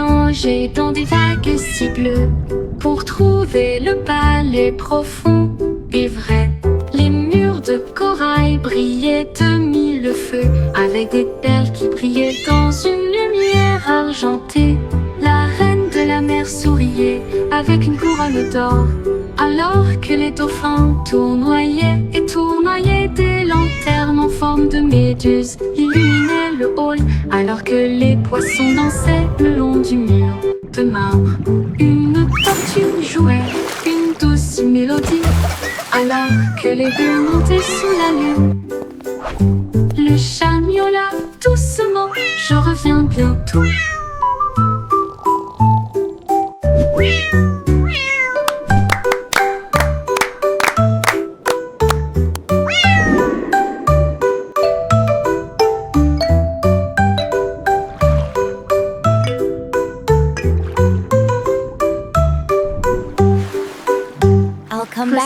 plongé dans des vagues si bleues pour trouver le palais profond et vrai. Les murs de corail brillaient de mille feux avec des perles qui brillaient dans une lumière argentée. La reine de la mer souriait avec une couronne d'or, alors que les dauphins tournoyaient et tournoyaient. Des lanternes en forme de méduse illuminaient le hall, alors que les poissons dansaient le long du mur de marbre. Une tortue jouait une douce mélodie, alors que les bulles montaient sous la lune. Le chat miaula doucement, je reviens bientôt.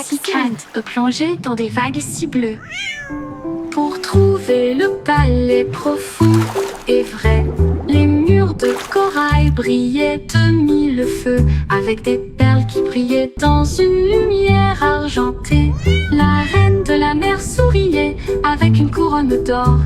Pussycat plongé dans des vagues si bleues pour trouver le palais profond et vrai. Les murs de corail brillaient de mille feux avec des perles qui brillaient dans une lumière argentée. La reine de la mer souriait avec une couronne d'or,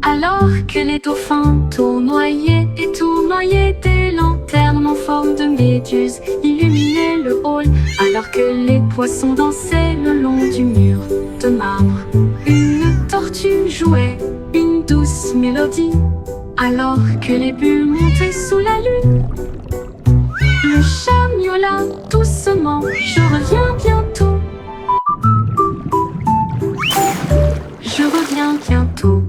alors que les dauphins tournoyaient et tournoyaient. Des lanternes en forme de méduse illuminaient le hall, alors que les poissons dansaient le long du mur de marbre. Une tortue jouait une douce mélodie, alors que les bulles montaient sous la lune. Le chat miaula doucement, je reviens bientôt. Je reviens bientôt.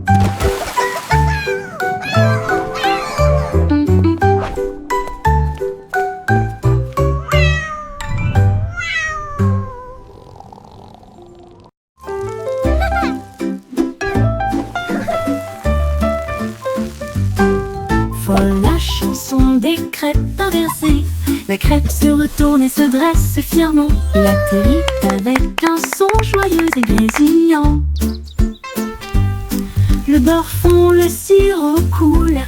Folle la chanson des crêpes inversées. La crêpe se retourne et se dresse fièrement. Il atterrit avec un son joyeux et grésillant. Le beurre fond, le sirop coule.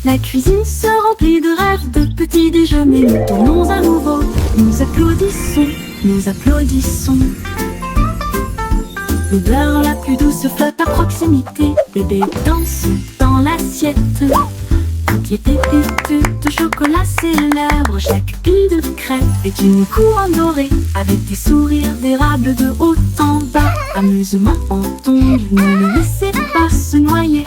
La cuisine se remplit de rêves, de petits déjeuners. Nous tournons à nouveau, nous applaudissons, nous applaudissons. Le beurre la plus douce flotte à proximité. Bébé danse dans l'assiette. Toutes les pépites de chocolat célèbrent. Chaque pile de crêpes est une couronne dorée, avec des sourires d'érable de haut en bas. Amusement en tombe, ne le laissez pas se noyer.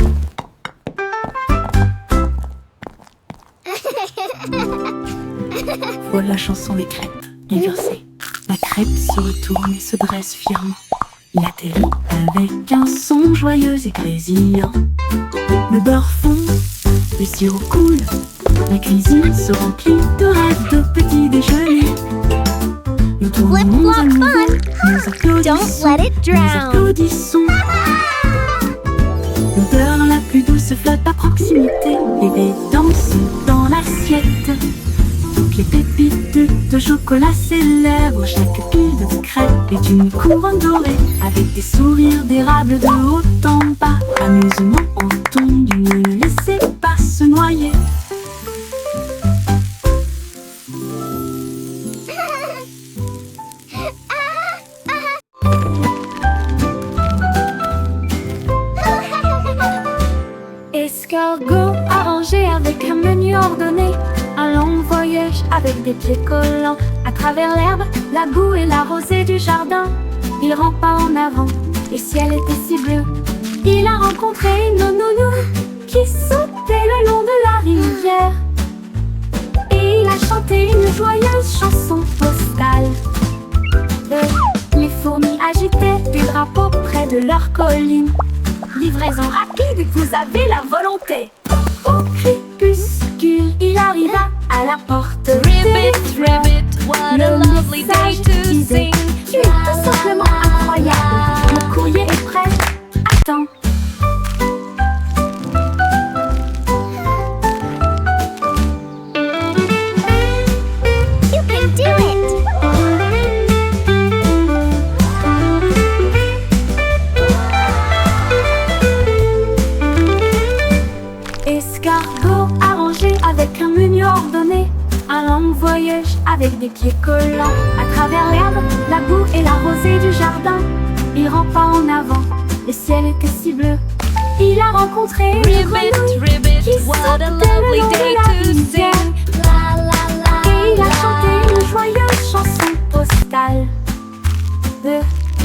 Voilà la chanson des crêpes inversées. La crêpe se retourne et se dresse fièrement. Il atterrit avec un son joyeux et grésillant. Le beurre fond, le sirop coule. La cuisine se remplit de rêves, de petits déjeuners. Nous tournons à nouveau, nous applaudissons, nous applaudissons. L'odeur la plus douce flotte à proximité. Bébé danse dans l'assiette. Toutes les pépites de chocolat célèbrent. Chaque pile de crêpes est une couronne dorée, avec des sourires d'érable de haut en bas. Amusement entendu, ne le laissez pas se noyer. Escargot arrangé avec un menu ordonné. Un long voyage avec des pieds collants. À travers l'herbe, la boue et la rosée du jardin. Il rampa en avant, le ciel était si bleu. Il a rencontré une nounou qui sautait le long de la rivière. Et il a chanté une joyeuse chanson postale. Les fourmis agitaient du drapeau près de leur colline. Livraison rapide, vous avez la volonté. Au crépuscule, il arriva à la porte. Ribbit, ribbit, what a lovely day to sing. Tu es tout simplement incroyable. Le courrier est prêt. Attends. You can do it! Escargot arrangé avec un menu ordonné, un long voyage avec des pieds collants. À travers l'herbe, la boue et la rosée du jardin, il rampa en avant, le ciel était si bleu. Il a rencontré une grenouille Ribbit, qui what a sortait lovely le long day de la to rivière. sing. La la la. Et il a chanté une joyeuse chanson postale.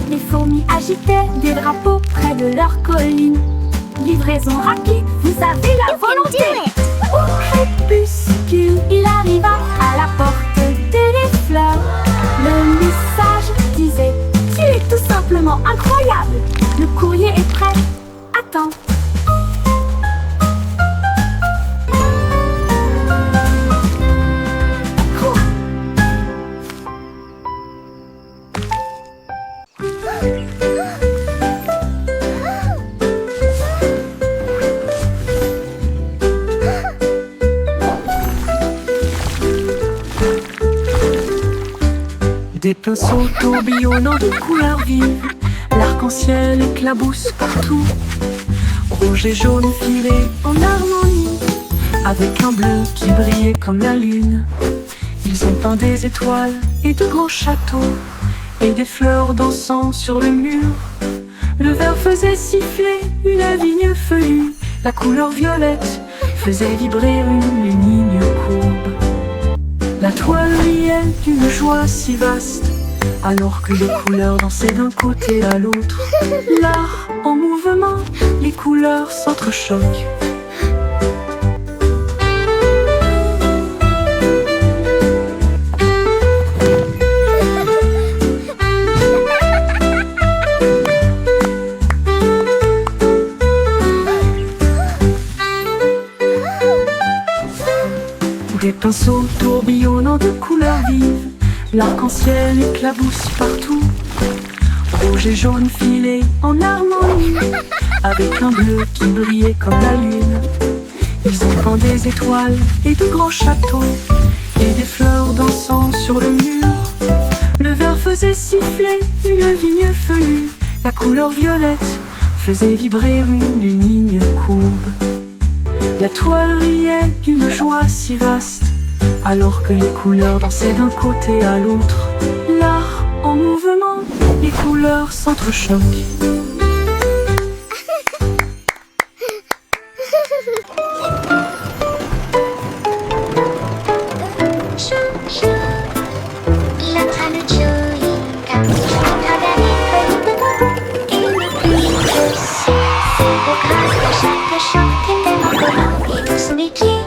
Les fourmis agitaient des drapeaux près de leur colline. Livraison rapide, vous avez la You can volonté. do it. Au crépuscule, il arriva à la porte des fleurs. Le message disait: tu es tout simplement incroyable. Le courrier est prêt. Attends. Cours. Des pinceaux tourbillonnant de couleurs vives, l'arc-en-ciel éclabousse partout. Rouge et jaune filés en harmonie, avec un bleu qui brillait comme la lune. Ils ont peint des étoiles et de grands châteaux, et des fleurs dansant sur le mur. Le vert faisait siffler une vigne feuillue, la couleur violette faisait vibrer une ligne courbe. La toile riait d'une joie si vaste, alors que les couleurs dansaient d'un côté à l'autre. L'art en mouvement, les couleurs s'entrechoquent. Des pinceaux tourbillonnant de couleurs vives, l'arc-en-ciel éclabousse partout. Rouge et jaune filés en harmonie, avec un bleu qui brillait comme la lune. Ils ont peint des étoiles et de grands châteaux, et des fleurs dansant sur le mur. Le vert faisait siffler une vigne feuillue, la couleur violette faisait vibrer une ligne courbe. La toile riait d'une joie si vaste, alors que les couleurs dansaient d'un côté à l'autre. L'art en mouvement, les couleurs s'entrechoquent. La traîne Joyka, à travers les feuilles de bambou et le pluie aussi. Au grâce de chaque chant tellement collant et sous les pieds,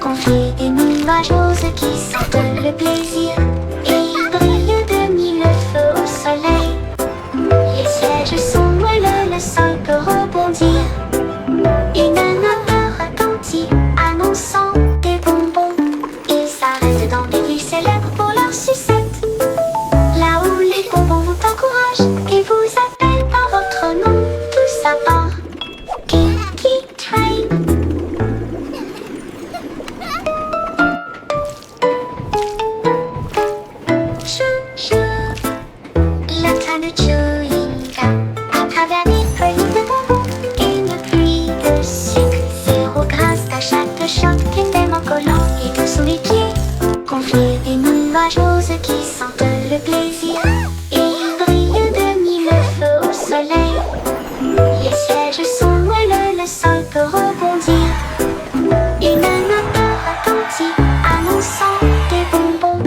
confie des nuages roses qui sentent le plaisir et brillent de mille feux au soleil. Les sièges sont moelleux, le sol peut rebondir. Une odeur retentit, annonçant des bonbons. Ils s'arrêtent dans des villes célèbres pour leur sucette. Là où les bonbons vous encouragent et vous appellent par votre nom, tout ça part Kinky Train. Chou, la traîne de Joyka, à travers les feuilles de bambou et une pluie de sucre. Zéro grâce à chaque choc tellement collant et tout sous les pieds. Confie des nuages roses qui sentent le plaisir et brillent de mille feux au soleil. Les sièges sont moelleux, le sol peut rebondir. Une odeur retentit, annonçant des bonbons.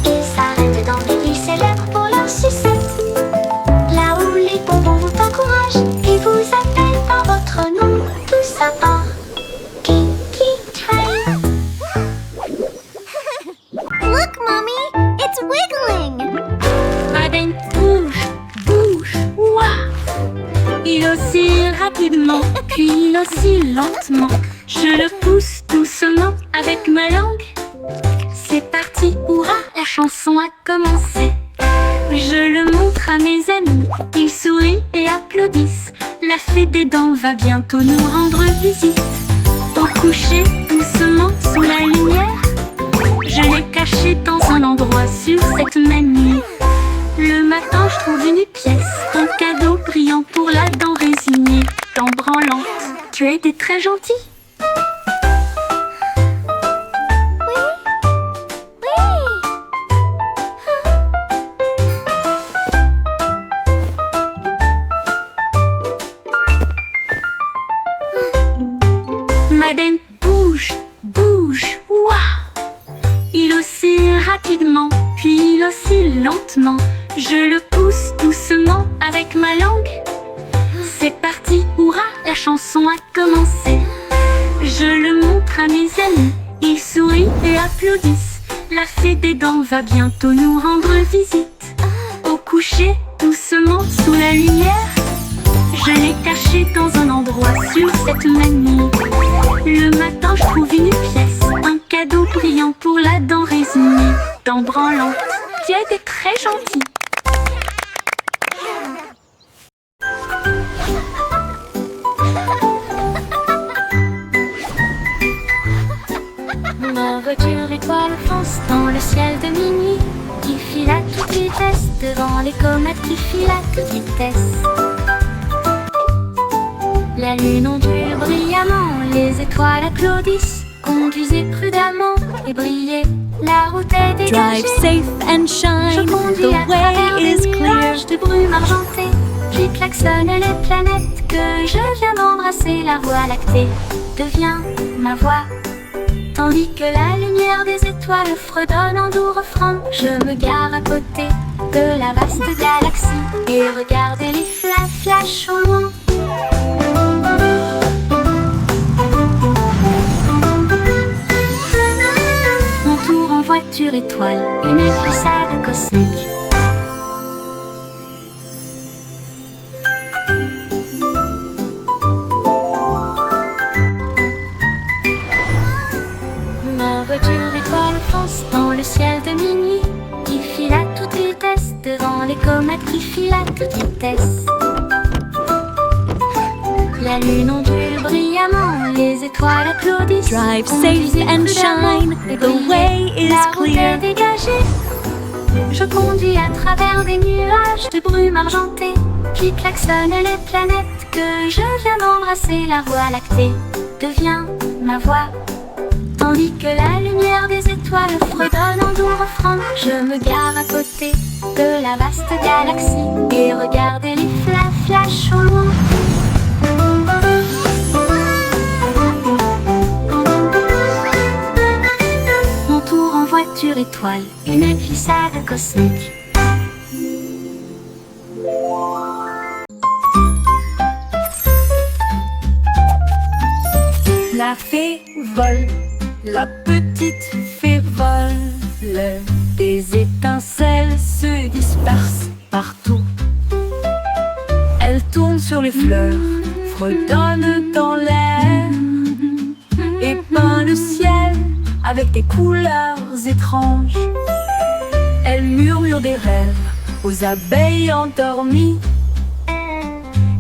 Ils s'arrêtent dans des villes célèbres pour leur sucette. Là où les bonbons vous encouragent et vous appellent par votre nom, tout ça part Kinky Train. Look, Mommy, it's wiggling. Madame bouge, bouge, ouah. Il oscille rapidement, puis il oscille lentement. Je le pousse doucement avec ma langue. C'est parti, hurrah, la chanson a commencé. Je le montre à mes amis, ils sourient et applaudissent. La fée des dents va bientôt nous rendre visite. Au coucher, doucement sous la lumière, je l'ai caché dans un endroit sur cette même nuit. Le matin, je trouve une pièce, un cadeau brillant pour la dent résignée, dent branlante. Tu as été très gentil. rapidement, puis il oscille lentement. Je le pousse doucement avec ma langue. C'est parti, hurrah, la chanson a commencé. Je le montre à mes amis, ils sourient et applaudissent. La fée des dents va bientôt nous rendre visite. Au coucher, doucement sous la lumière, je l'ai caché dans un endroit sur cette manille. Le matin, je trouve une pièce, un cadeau brillant pour la dent résignée. Dent branlante, tiède et très gentille. Ma voiture étoile fonce dans le ciel de minuit, qui file à toute vitesse devant les comètes qui filent à toute vitesse. La lune ondule brillamment, les étoiles applaudissent. Conduisez prudemment et brillez, la route est dégagée. Drive safe and Je shine, conduis the à travers way des is clear. nuages de brume argentée. Puis klaxonne les planètes que je viens d'embrasser. La voie lactée devient ma voix, tandis que la lumière des étoiles fredonne en doux refrain. Je me gare à côté de la vaste galaxie et regardez les flashs au loin. Mon tour en voiture étoile, une glissade cosmique. Ma voiture étoile fonce dans le ciel de minuit, qui file à toute vitesse devant les comètes qui filent à toute vitesse. La lune ondule brillamment, les étoiles applaudissent. Drive Conduisez safe and prudemment shine, et the brillez, way is la route clear. est dégagée. Je conduis à travers des nuages de brume argentée, qui klaxonnent les planètes que je viens d'embrasser. La voie lactée devient ma voix, tandis que la lumière des étoiles fredonne en doux refrain. Je me gare à côté de la vaste galaxie et regardez les flashs au loin. Mon tour en voiture étoile, une glissade cosmique. La fée vole, la petite fée vole. Des étincelles se dispersent partout. Elle tourne sur les fleurs, fredonne dans l'air et peint le ciel avec des couleurs étranges. Elle murmure des rêves aux abeilles endormies,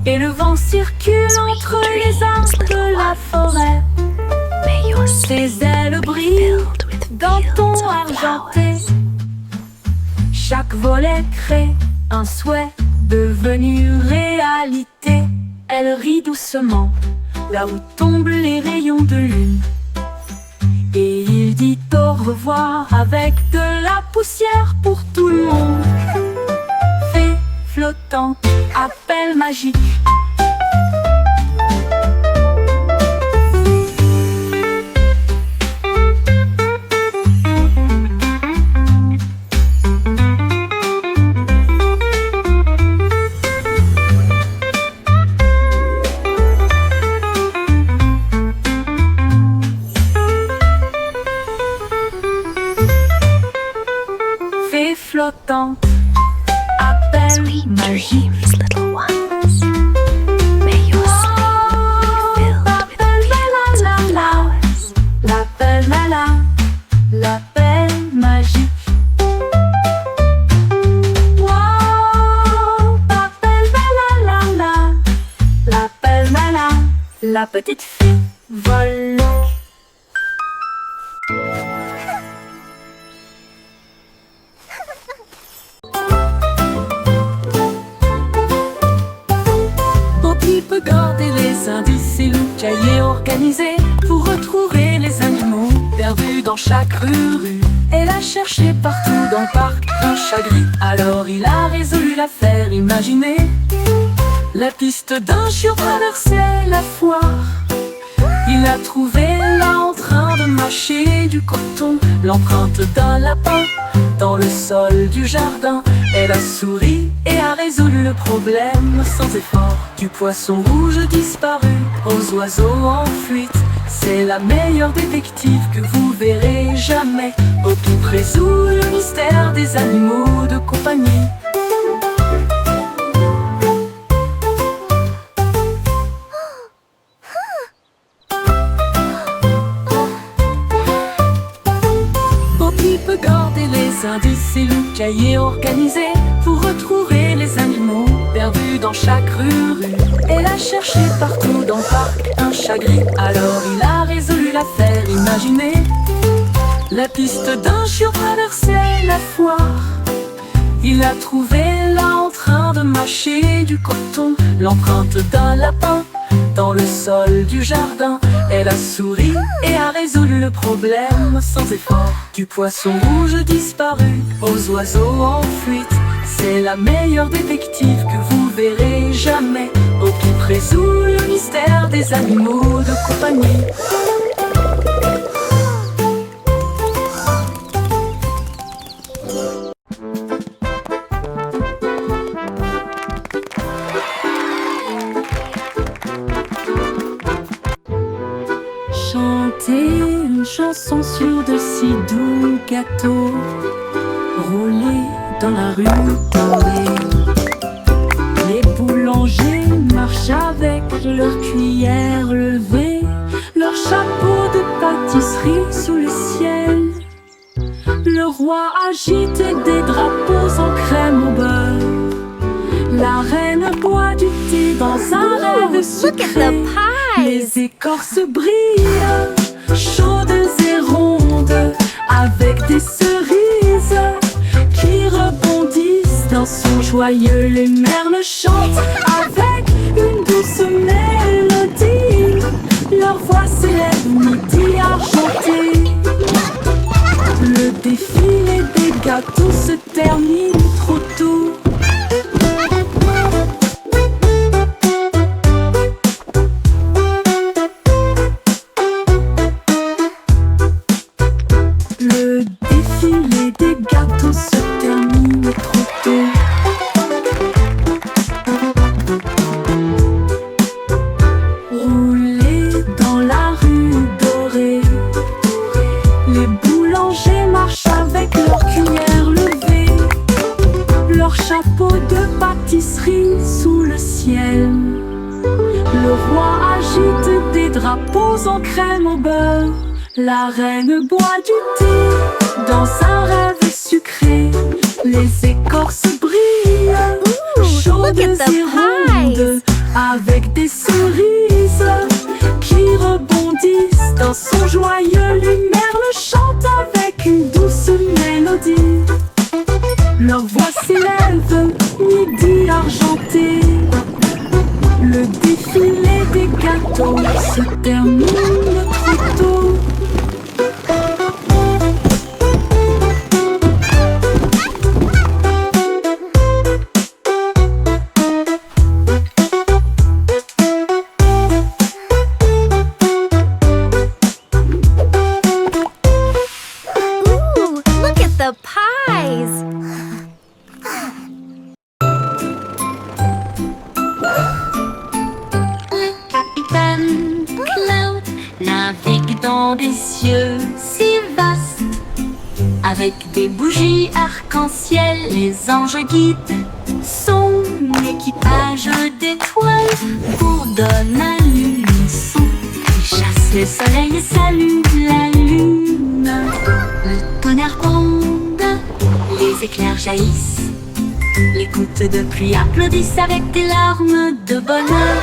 et le vent circule entre les arbres de la forêt. Ses ailes brillent d'un ton argenté. Chaque volet crée un souhait devenu réalité. Elle rit doucement là où tombent les rayons de lune, et il dit au revoir avec de la poussière pour tout le monde. Fée flottante, appel magique. Fée flottante, appel magique. Little ones, may your sleep be filled with fields of flowers. L'appel malin, l'appel magique. Wow, l'appel malin, l'appel malin, la petite fée vole. Poppy peut garder les indices et loups cahiers organisés pour retrouver les animaux perdus dans chaque rue. Elle a cherché partout dans le parc un chat gris. Alors il a résolu l'affaire imaginée. La piste d'un chiot traversait la foire. Il l'a trouvé là en train de mâcher du coton, l'empreinte d'un lapin dans le sol du jardin. Elle a souri et a résolu le problème sans effort. Du poisson rouge disparu aux oiseaux en fuite, c'est la meilleure détective que vous verrez jamais. Opie résout le mystère des animaux de compagnie. Opie peut garder les indices et le cahier organisé. Vous retrouverez les animaux perdus dans chaque rue. Elle a cherché partout dans le parc un chat gris. Alors il a résolu l'affaire. Imaginez la piste d'un chiot traversait la foire. Il l'a trouvé là en train de mâcher du coton, l'empreinte d'un lapin dans le sol du jardin. Elle a souri et a résolu le problème sans effort. Du poisson rouge disparu aux oiseaux en fuite, c'est la meilleure détective que vous verrez jamais. Opie résout le mystère des animaux de compagnie. Chanter une chanson sur de si doux gâteaux, rouler dans la rue dorée. Les boulangers marchent avec leur cuillère levée, leur chapeau de pâtisserie sous le ciel. Le roi agite des drapeaux en crème au beurre. La reine boit du thé dans un rêve sucré. Les écorces brillent, chaudes et rondes, avec des cerises qui rebondissent dans son joyeux. Les merles chantent avec une douce mélodie, leur voix s'élève midi argenté. Le défilé des gâteaux se termine trop tôt. Le défilé des gâteaux se termine trop tôt. Rouler dans la rue dorée, les boulangers marchent avec leur cuillère levée, leur chapeau de pâtisserie sous le ciel. Le roi agite des drapeaux en crème au beurre. La reine boit du thé dans un rêve sucré. Les écorces brillent, chaudes et rondes, avec des cerises qui rebondissent dans son joyeux. Les merles chantent avec une douce mélodie, leur voix s'élève midi argenté. Le défilé des gâteaux se termine trop tôt. The pies! Capitaine Cloud navigue dans des cieux si vastes. Avec des bougies arc-en-ciel, les anges guident son équipage d'étoiles bourdonne à l'unisson. Il chasse le soleil et salue la lune. Le tonnerre gronde, les éclairs jaillissent. Les gouttes de pluie applaudissent avec des larmes de bonheur.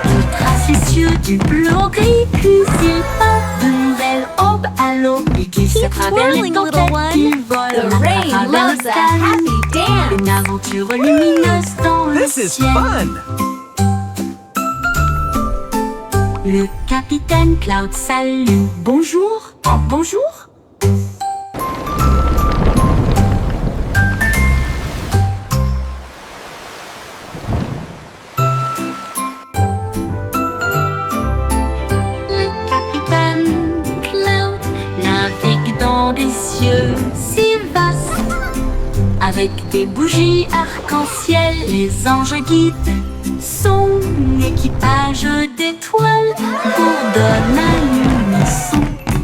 Il trace les cieux du bleu au gris, puis il peint de nouvelles aubes à l'aube. Il glisse à travers les twirling, little tempêtes, one. il vole The à rain travers le loves a ciel. happy dance. Une aventure lumineuse dans le This is ciel. fun! Le capitaine Cloud salue. Bonjour, bonjour. Le capitaine cieux si vaste. Avec des bougies arc-en-ciel, les anges guident son équipage d'étoiles pour donner à l'unisson.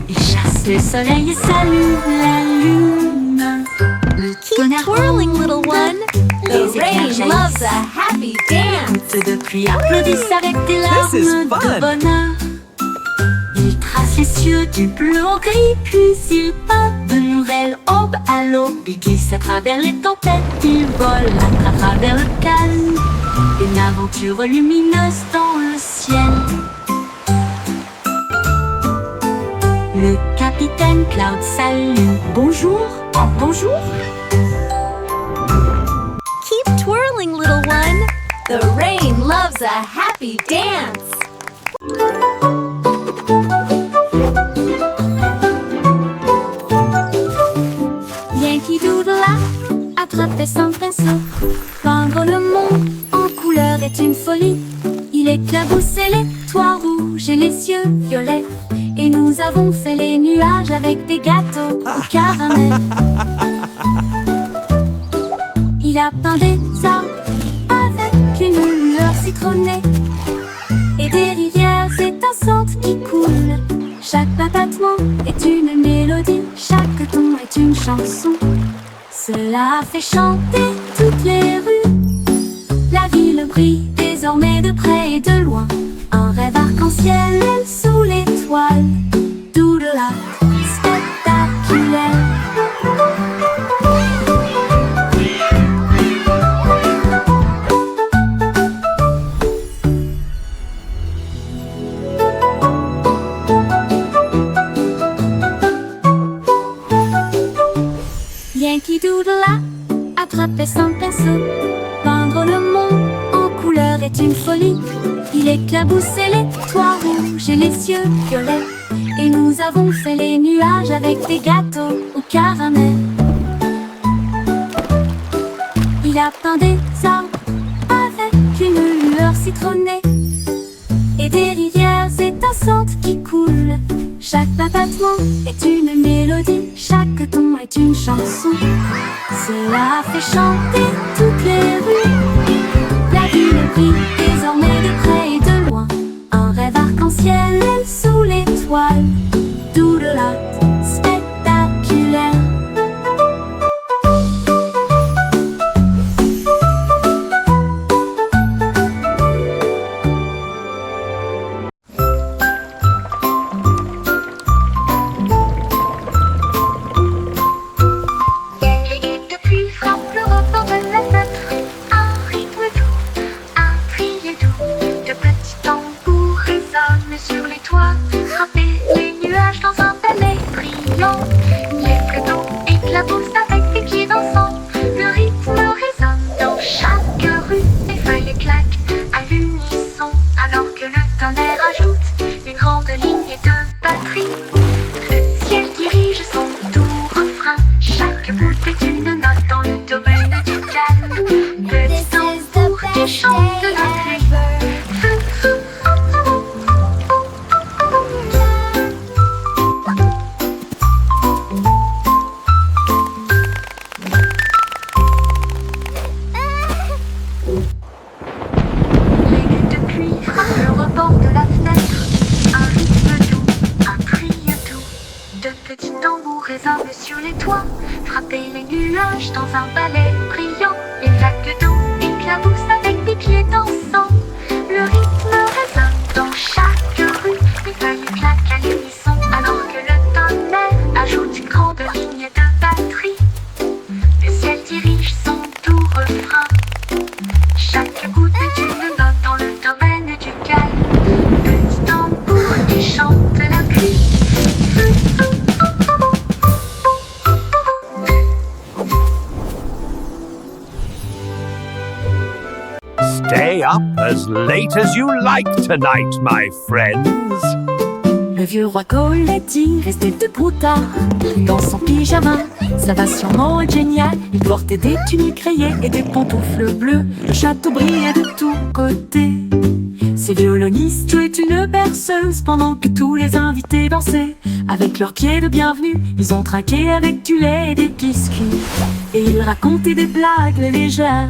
Ils chassent le soleil et saluent la lune. Le tonnerre Twirling, little one. les The rain éclairs loves jaillissent. a happy dance. Toutes de pluie applaudissent avec des larmes This is de fun. bonheur. Ils tracent les cieux du bleu au gris, puis ils partent de nouvelles aubes à l'aube. Ils glissent à travers les tempêtes, ils volent à travers le calme. Une aventure lumineuse dans le ciel. Le capitaine Cloud salue. Bonjour, bonjour. Keep twirling, little one. The rain loves a happy dance. Yankee Doodle a attrapé son pinceau. Peindre le monde en couleur est une folie. Il éclaboussait les toits rouges et les cieux violets. Et nous avons fait les nuages avec des gâteaux au caramel. Il a peint des arbres avec une lueur citronnée et des rivières étincelantes qui coulent. Chaque battement est une mélodie, chaque ton est une chanson. Cela fait chanter toutes les rues. La ville brille désormais de près et de loin. Un rêve arc-en-ciel sous l'étoile. Doodle spectaculaire. Yankee Doodle a attrapé son pinceau. Peindre le monde en couleur est une folie. Il éclaboussait les toits rouges et les cieux violets. Et nous avons fait les nuages avec des gâteaux au caramel. Il a peint des arbres avec une lueur citronnée et des rivières étincelantes qui coulent. Chaque battement est une mélodie, chaque ton est une chanson. Cela fait chanter toutes les rues. La ville brille désormais de près et de loin. Un rêve arc-en-ciel sous l'étoile. Doodle spectaculaire. Les gouttes de pluie frappent le rebord de la fenêtre. Un rythme doux, un prier doux. De petits tambours résonnent sur les toits. Frapper les nuages dans un ballet brillant. Les fleurs éclaboussent avec des pieds dansants. Le rythme résonne dans chaque rue. Les feuilles claquent à l'unisson. Alors que le tonnerre ajoute une grande ligne de batterie. Le ciel dirige son doux refrain. Chaque bout est une note dans le domaine du calme. Petit tambour qui chante de la pluie. Les gouttes de pluie frappent le rebord de la fenêtre. Un rythme doux, un prier doux. De petits tambours résonnent sur les toits. Frapper les nuages dans un ballet brillant. Les lacs d'eau éclaboussent avec des pieds dansants. Le rythme résonne dans chaque rue. Les feuilles claquent à l'unisson. Alors que le tonnerre ajoute une grande ligne de batterie. Le ciel dirige son doux refrain. Chaque goutte est une note dans le domaine du calme. Petit tambour qui chante la pluie. Stay up as late as you like tonight, my friends. Le vieux roi Coletti restait debout tard dans son pyjama. Ça va sûrement être génial. Il portait des tuniques rayées et des pantoufles bleues. Le château brillait de tous côtés. Ces violonistes jouaient une berceuse pendant que tous les invités dansaient. Avec leurs pieds de bienvenue, ils ont trinqué avec du lait et des biscuits. Et ils racontaient des blagues légères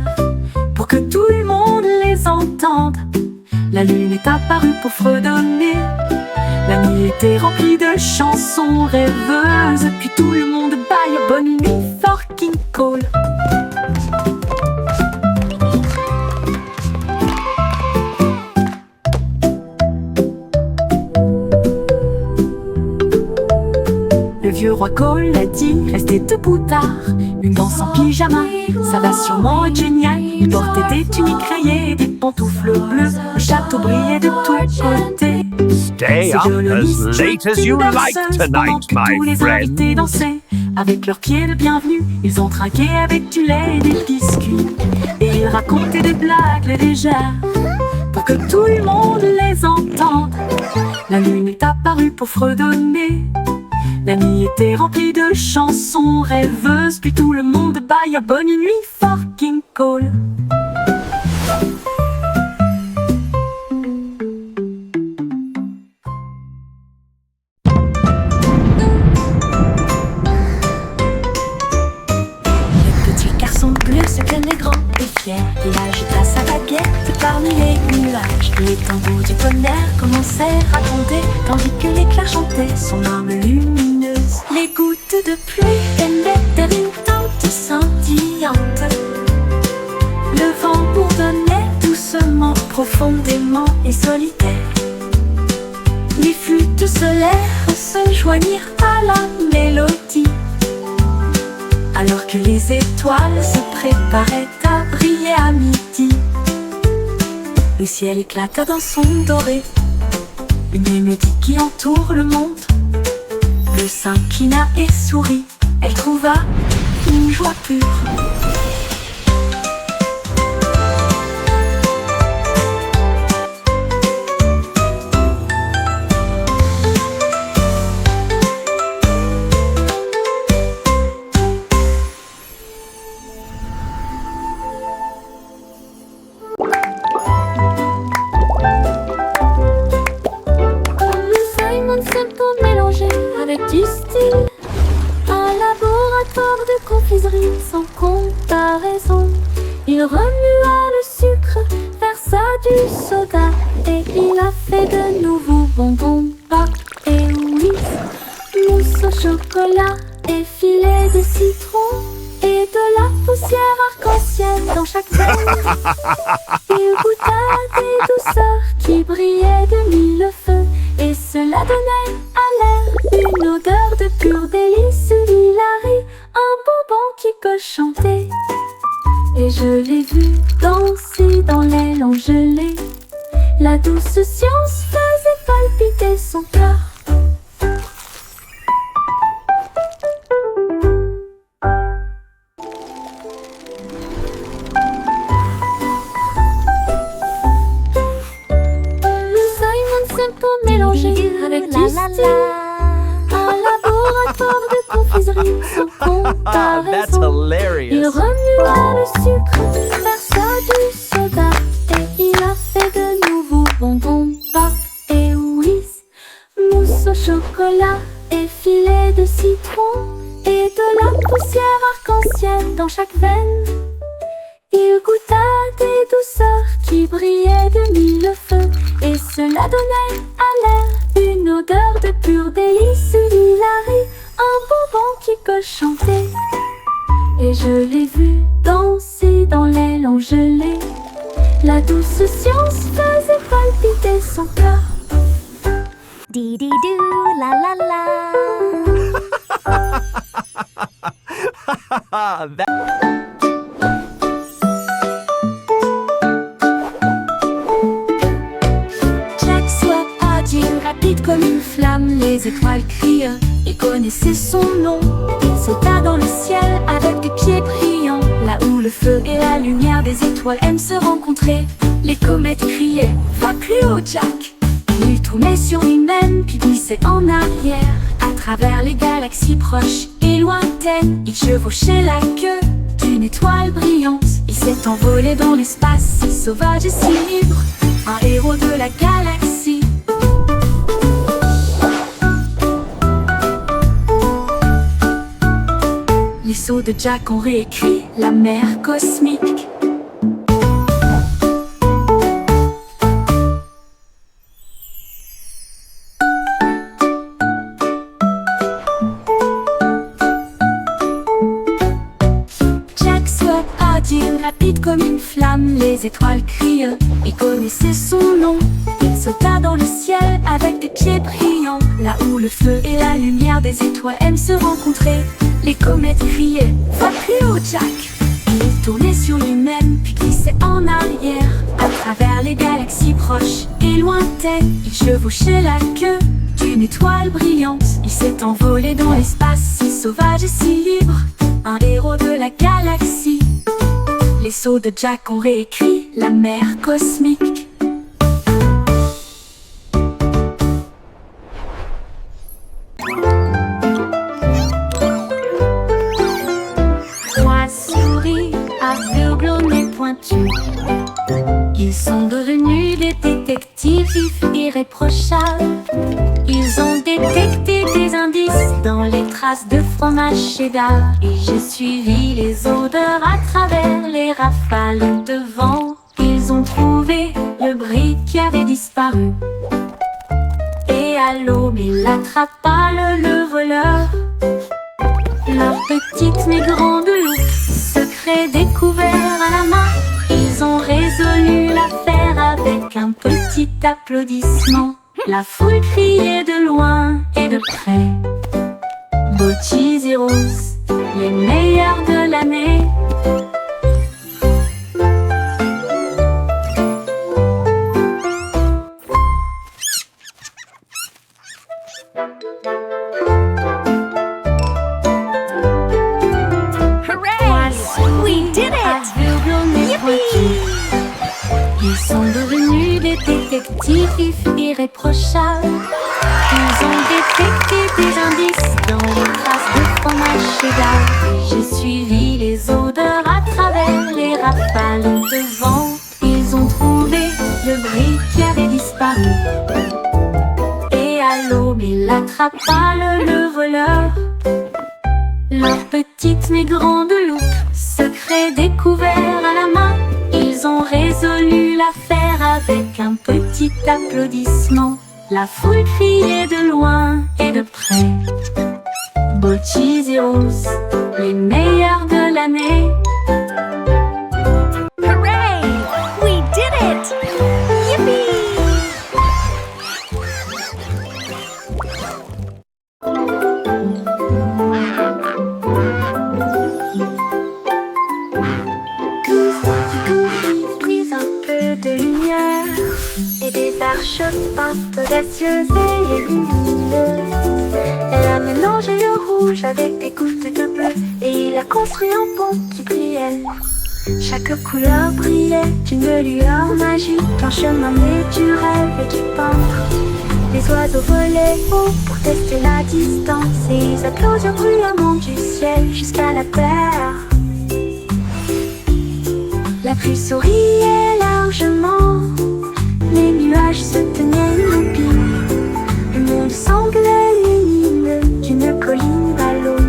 pour que tout le monde les entende. La lune est apparue pour fredonner. La nuit était remplie de chansons rêveuses. Puis tout le monde baille bonne nuit, fucking Cole. Le vieux roi Coletti restait debout tard, une danse en pyjama. Ça va sûrement être génial. Il portait des tuniques rayées et des pantoufles bleues. Le château brillait de tous côtés. Stay up as late as you like tonight, Tous my les invités friend. dansaient avec leurs pieds de bienvenue. Ils ont trinqué avec du lait et des biscuits. Et ils racontaient des blagues légères pour que tout le monde les entende. La lune est apparue pour fredonner. La nuit était remplie de chansons rêveuses. Puis tout le monde baille bonne nuit, fucking Cole. Le petit garçon bleu se tenait grand et fier. Il agita sa baguette parmi les nuages. Les tambours du tonnerre commençaient à gronder, tandis que l'éclair chantait son arme lumineuse. Les gouttes de pluie émettaient une teinte scintillante. Le vent bourdonnait doucement, profondément et solitaire. Les flûtes solaires se joignirent à la mélodie, alors que les étoiles se préparaient à briller à midi. Le ciel éclata d'un son doré, une mélodie qui entoure le monde. Le s'inclina et sourit, elle trouva une joie pure. Simon Simple mélanger avec du style. Un laboratoire de confiserie sans comparaison. Il remua le sucre, versa du soda et il a fait de nouveaux bonbons, pop et whisk, mousse au chocolat et filet de citron et de la poussière arc-en-ciel dans chaque veine. Il goûta des douceurs qui brillaient de mille feux et cela donnait à l'air une odeur de pur délice. Hilary, un bonbon qui peut chanter. Et je l'ai vu danser dans l'aile engelée. La douce science faisait palpiter son cœur. Le Simon Simple mélangé avec du style. Un laboratoire de confiserie sans That's comparaison. Il hilarious. remua le sucre, versa du soda et il a fait de nouveaux bonbons, pop et whisk, mousse au chocolat et filet de citron et de la poussière arc-en-ciel dans chaque veine. Il goûta des douceurs qui brillaient de mille feux et cela donnait à l'air une odeur de pur délice. Hilary, un bonbon qui peut chanter. Et je l'ai vu danser dans l'aile engelée. La douce science faisait palpiter son cœur. Dee-dee-doo, la la la. Jack Swap agile, rapide comme une flamme, les étoiles crient, il connaissait son nom. Il sauta dans le ciel avec des pieds brillants, là où le feu et la lumière des étoiles aiment se rencontrer. Les comètes criaient, va plus haut Jack. Il tournait sur lui-même puis glissait en arrière. À travers les galaxies proches et lointaines, il chevauchait la queue d'une étoile brillante. Il s'est envolé dans l'espace, si sauvage et si libre, un héros de la galaxie. Les sauts de Jack ont réécrit la mer cosmique. Jack soit agile, rapide comme une flamme, les étoiles crient, il connaissait son nom. Il sauta dans le ciel avec des pieds brillants, là où le feu et la lumière des étoiles aiment se rencontrer. Les comètes criaient « Va plus haut, Jack !» Il tournait sur lui-même puis glissait en arrière. À travers les galaxies proches et lointaines, il chevauchait la queue d'une étoile brillante. Il s'est envolé dans l'espace, si sauvage et si libre, un héros de la galaxie. Les sauts de Jack ont réécrit la mer cosmique. Ils sont devenus des détectives irréprochables. Ils ont détecté des indices dans les traces de fromage cheddar. Et j'ai suivi les odeurs à travers les rafales de vent. Ils ont trouvé le brick qui avait disparu. Et à l'aube, il attrapa le voleur. Leur petite mais grande loupe, secret découvert à la main. Ils ont résolu l'affaire avec un petit applaudissement. La foule criait de loin et de près. Beau Cheese et Rose, les meilleurs de l'année. Ils sont devenus des détectives irréprochables. Ils ont détecté des indices dans les traces de fromage cheddar. Et j'ai suivi les odeurs à travers les rafales de vent. Ils ont trouvé le brick qui avait disparu. Et à l'aube, il attrapa le voleur. Leur petite mais grande loupe, secret découvert à la main. Ils ont résolu l'affaire avec un petit applaudissement. La foule criait de loin et de près. Beau Cheese et Rose, les meilleurs de l'année. Hooray! We did it! Yippee! Peintes audacieuses et lumineuses. Elle a mélangé le rouge avec des gouttes de bleu et il a construit un pont qui brillait. Chaque couleur brillait d'une lueur magique, un chemin né du rêve et du peintre. Les oiseaux volaient haut pour tester la distance et ils applaudirent bruyamment du ciel jusqu'à la terre. La pluie souriait largement, les nuages se tenaient immobiles. Le monde semblait lumineux d'une colline à l'autre.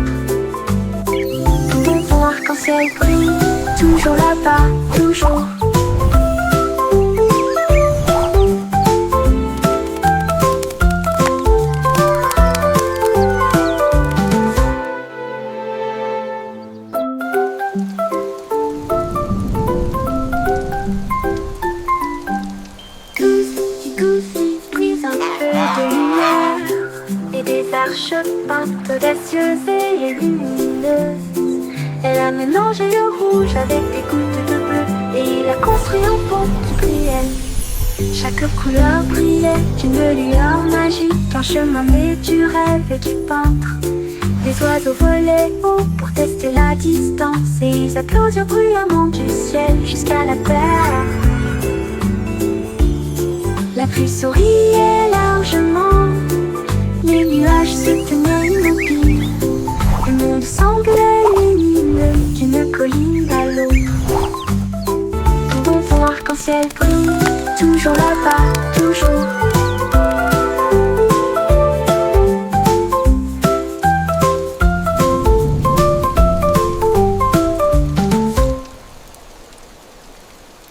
Ton fond arc-en-ciel brille, toujours là-bas, toujours. Peintes audacieuses et lumineuses. Elle a mélangé le rouge avec des gouttes de bleu et il a construit un pont qui brillait. Chaque couleur brillait d'une lueur magique, un chemin né du rêve et du peintre. Les oiseaux volaient haut pour tester la distance et ils applaudirent bruyamment du ciel jusqu'à la terre. La pluie souriait largement, les nuages se tenaient immobiles. Le monde semblait lumineux d'une colline à l'autre. Bon arc-en-ciel brille, toujours là-bas, toujours